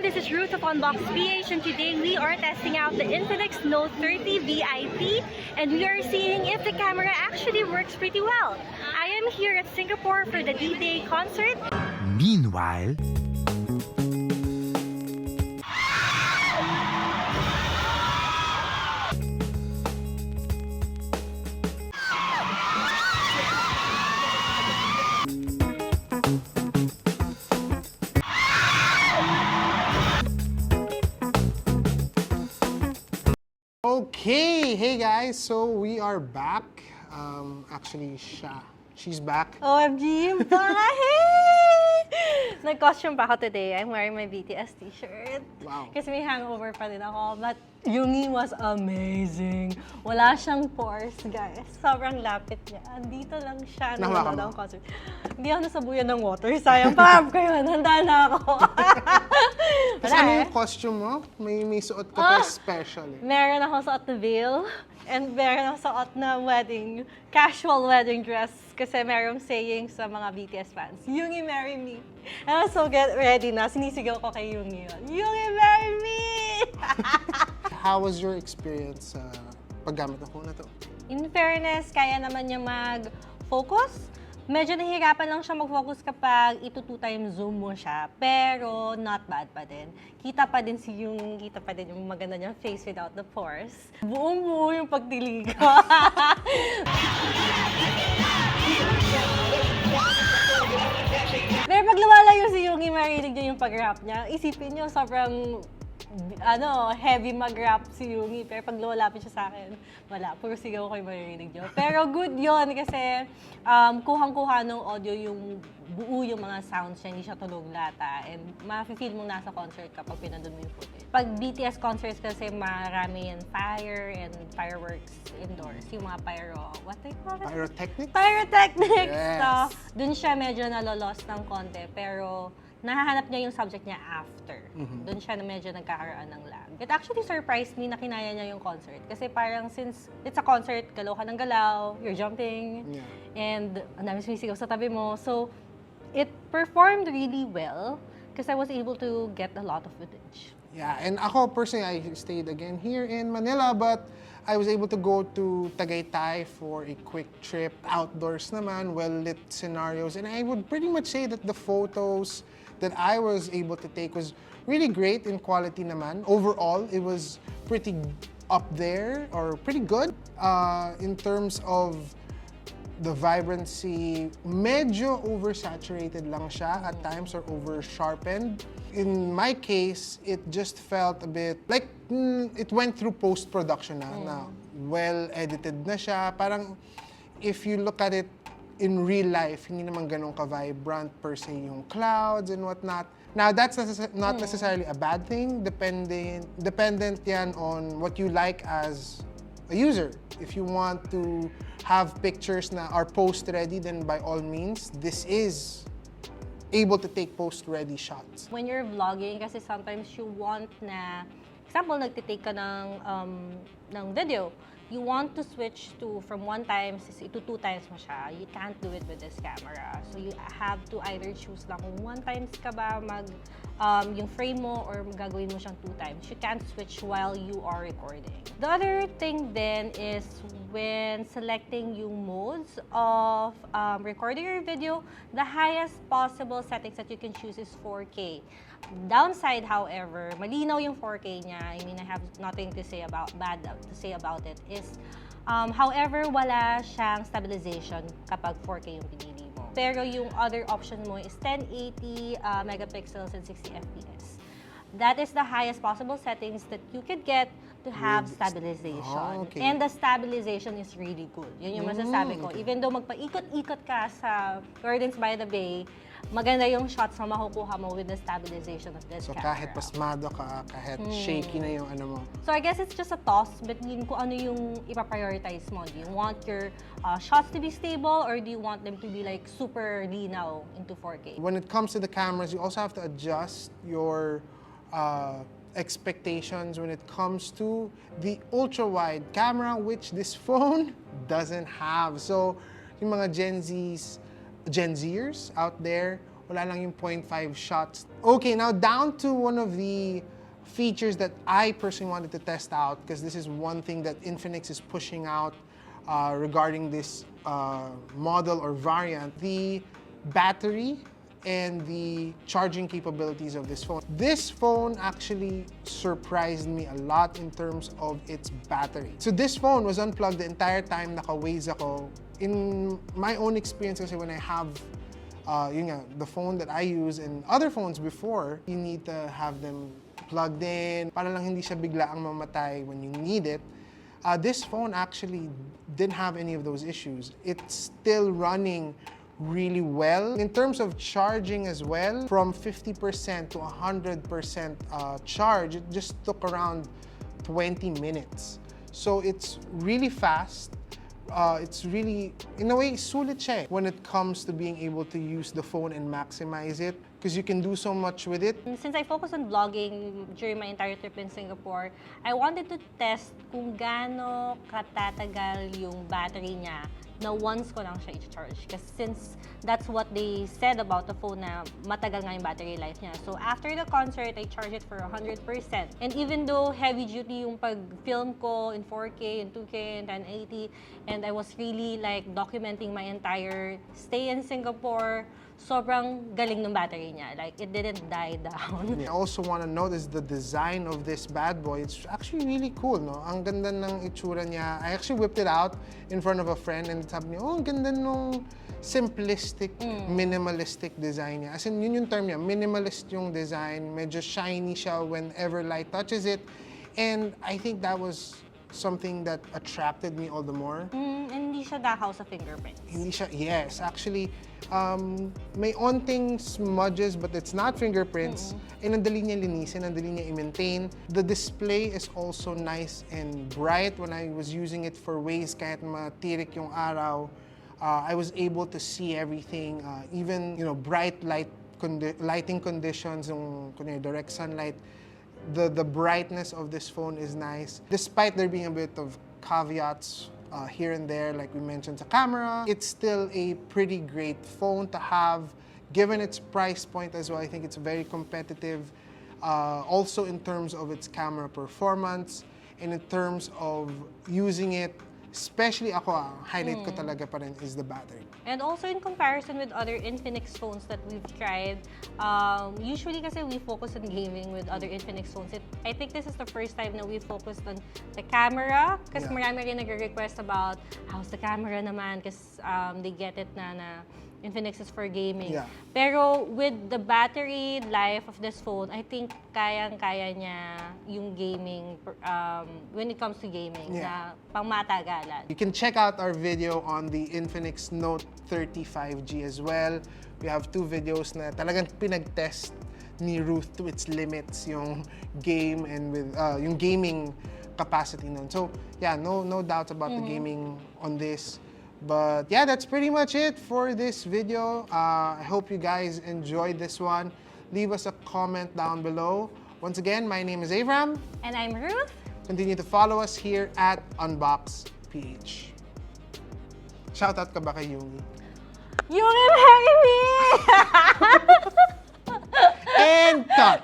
this is Ruth of Unbox PH, and today we are testing out the Infinix Note 30 VIP, and we are seeing if the camera actually works pretty well. I am here at Singapore for the D-Day concert. Meanwhile, Okay, hey guys, so we are back. Actually, she's back. OMG, bahay! Nag-costume pa ako today. I'm wearing my BTS t-shirt. Wow. Kasi may hangover pa din ako. But Yoongi was amazing. Wala siyang pores, guys. Sobrang lapit niya. Dito lang siya. Nahawakan Nanonood mo? ng concert. Hindi ako nasabuyan ng water. Sayang pa. Ko yun. Handa na ako. Kasi ano yung costume mo? May suot ka pa special eh. Meron ako suot na veil. And meron ako suot na casual wedding dress. Kasi merong saying sa mga BTS fans, Yoongi, marry me. And so get ready na. Sinisigaw ko kay Yoongi yun. Yoongi, marry me! How was your experience sa paggamit ng phone na to? In fairness, kaya naman niya mag-focus. Medyo nahihirapan lang siya mag-focus kapag ito 2x zoom mo siya. Pero not bad pa din. Kita pa din yung maganda niyang face without the pores. Buong-buo yung pagdilig ko. Pero pag lumalayo si Yoongi, marinig niyo yung pag-rap niya. Isipin niyo, sobrang heavy mag-rap si Yoongi. Pero pag lumalapit siya sa akin, wala. Puro sigaw ko yung maririnig niyo. Pero good yon kasi kuhang-kuha ng audio yung buo yung mga sounds niya. Hindi siya tulog lata. And ma-feel mong nasa concert kapag pinandun mo yung footage. Pag BTS concerts kasi marami yan fire and fireworks indoors. Yung mga what they call it? Pyrotechnics? Pyrotechnics! Yes. So, dun siya medyo nalolost ng konti. Pero nahahanap niya yung subject niya after. Doon siya na medyo nagkakaroon ng lag. It actually surprised me na kinaya niya yung concert. Kasi parang since it's a concert, galaw ka ng galaw, you're jumping, and ang dami sumisigaw sa tabi mo. So, it performed really well because I was able to get a lot of footage. Yeah, and ako personally, I stayed again here in Manila, but I was able to go to Tagaytay for a quick trip. Outdoors naman, well-lit scenarios. And I would pretty much say that the photos that I was able to take was really great in quality naman. Overall, it was pretty up there or pretty good in terms of the vibrancy. Medyo oversaturated lang siya at times or over-sharpened. In my case, it just felt a bit like it went through post-production na well-edited na siya. Parang if you look at it in real life, hindi naman ganun ka-vibrant per se yung clouds and whatnot. Now, that's not necessarily a bad thing. Dependent yan on what you like as a user. If you want to have pictures na are post-ready, then by all means, this is able to take post-ready shots. When you're vlogging, kasi sometimes you want na, example, nagtitake ka ng video, you want to switch from 1x to 2x mo siya. You can't do it with this camera. So you have to either choose lang kung 1x ka ba yung frame mo or gagawin mo siyang 2x. You can't switch while you are recording. The other thing then is when selecting yung modes of recording your video, the highest possible settings that you can choose is 4K. Downside, however, malinaw yung 4K niya. I mean, I have nothing to say about it. Is, however, wala siyang stabilization kapag 4K yung pinili mo. Pero yung other option mo is 1080 megapixels and 60 FPS. That is the highest possible settings that you could get to have stabilization. Oh, okay. And the stabilization is really good. Yun yung masasabi ko. Even though magpaikot-ikot ka sa Gardens by the Bay, maganda yung shots na makukuha mo with the stabilization of this camera. So kahit pasmado ka, kahit shaky na yung ano mo. So I guess it's just a toss between kung ano yung ipaprioritize mo. Do you want your shots to be stable or do you want them to be like super linaw into 4K? When it comes to the cameras, you also have to adjust your expectations when it comes to the ultra-wide camera, which this phone doesn't have. So yung mga Gen Zers out there Wala lang yung 0.5 shots. Okay, now down to one of the features that I personally wanted to test out, because this is one thing that Infinix is pushing out regarding this model or variant, the battery and the charging capabilities of this phone. This phone actually surprised me a lot in terms of its battery. So this phone was unplugged the entire time naka-Waze ako. In my own experience kasi when I have yun nga, the phone that I use and other phones before, you need to have them plugged in para lang hindi siya bigla ang mamatay when you need it. This phone actually didn't have any of those issues. It's still running really well. In terms of charging as well, from 50% to 100% charge, it just took around 20 minutes. So it's really fast. It's really, in a way, sulit siya when it comes to being able to use the phone and maximize it because you can do so much with it. Since I focused on vlogging during my entire trip in Singapore, I wanted to test kung gaano katatagal yung battery niya na once ko lang siya i-charge. Kasi since that's what they said about the phone na matagal nga yung battery life niya. So after the concert, I charged it for 100%. And even though heavy duty yung pag-film ko in 4K, in 2K, in 1080, and I was really like documenting my entire stay in Singapore, sobrang galing ng battery niya. Like, it didn't die down. I also want to notice the design of this bad boy. It's actually really cool, no? Ang ganda ng itsura niya. I actually whipped it out in front of a friend and sabi niya, oh, ang ganda nung simplistic, minimalistic design niya. As in, yun yung term niya, minimalist yung design. Medyo shiny siya whenever light touches it. And I think that was something that attracted me all the more. And hindi siya dakaw sa fingerprints. Hindi siya, yes. Actually, may onting smudges but it's not fingerprints. And ang dali niya linisin, ang dali niya i-maintain. The display is also nice and bright. When I was using it for Waze, kahit matirik yung araw, I was able to see everything. Even, you know, bright lighting conditions, yung direct sunlight, the brightness of this phone is nice. Despite there being a bit of caveats here and there, like we mentioned sa camera, it's still a pretty great phone to have. Given its price point as well, I think it's very competitive. Also in terms of its camera performance and in terms of using it, especially ako, highlight ko talaga pa rin is the battery. And also in comparison with other Infinix phones that we've tried, usually kasi we focus on gaming with other Infinix phones. I think this is the first time na we focused on the camera kasi marami rin nagre-request about how's the camera naman kasi they get it na Infinix is for gaming. Yeah. Pero with the battery life of this phone, I think kayang-kaya niya yung gaming when it comes to gaming na pangmatagalan. You can check out our video on the Infinix Note 35G as well. We have 2 videos na talagang pinag-test ni Ruth to its limits yung game and with yung gaming capacity nun. So yeah, no doubts about the gaming on this. But yeah, that's pretty much it for this video. I hope you guys enjoyed this one. Leave us a comment down below. Once again, my name is Avram. And I'm Ruth. Continue to follow us here at UnboxPH. Shoutout ka ba kay Yumi? Yumi, marry me! And cut!